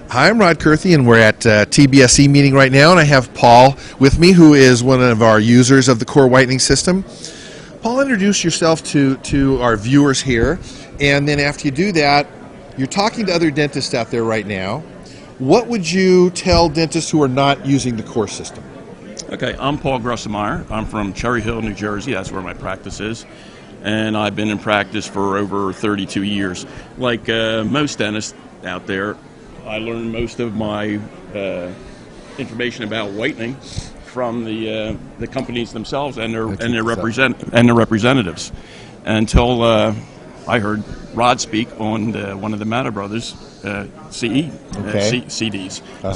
Hi, I'm Rod Kurthy, and we're at TBSE meeting right now, and I have Paul with me, who is one of our users of the core whitening system. Paul, introduce yourself to our viewers here, and then after you do that, you're talking to other dentists out there right now. What would you tell dentists who are not using the core system? Okay, I'm Paul Grussemeyer. I'm from Cherry Hill, New Jersey. That's where my practice is. And I've been in practice for over 32 years. Like most dentists out there, I learned most of my information about whitening from the companies themselves and their representatives. Until I heard Rod speak on one of the Matter Brothers CDs.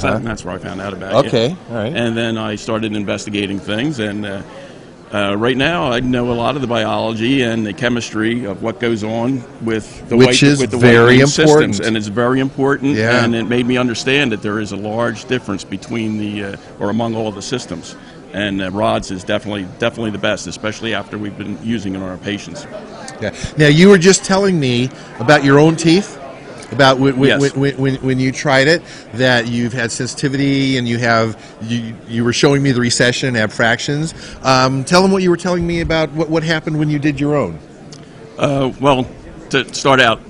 So that's where I found out about it. Okay, all right. And then I started investigating things, and right now I know a lot of the biology and the chemistry of what goes on with the whitening systems, and it's very important. Yeah. And it made me understand that there is a large difference between or among all the systems. And Rod's is definitely the best, especially after we've been using it on our patients. Yeah. Now, you were just telling me about your own teeth, about Yes. when you tried it, that you've had sensitivity, and you were showing me the recession and abfractions. Tell them what you were telling me about what happened when you did your own. Well, to start out,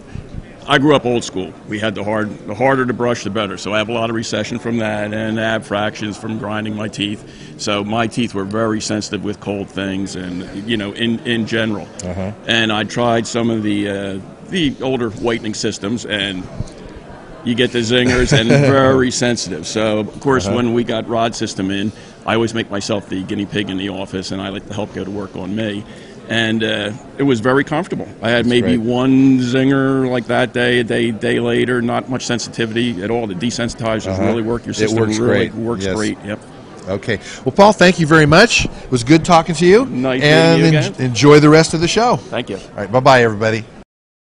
I grew up old school. We had the harder to brush, the better. So I have a lot of recession from that, and abfractions from grinding my teeth. So my teeth were very sensitive with cold things, and in general. And I tried some of the older whitening systems, and you get the zingers and very sensitive. So of course, when we got Rod's system in, I always make myself the guinea pig in the office, and I like to help go to work on me. And it was very comfortable. I had maybe one zinger like that day, a day later, not much sensitivity at all. The desensitizers really work. Your system works great. Yep. Okay. Well, Paul, thank you very much. It was good talking to you. Nice meeting you again. Enjoy the rest of the show. Thank you. All right. Bye-bye, everybody.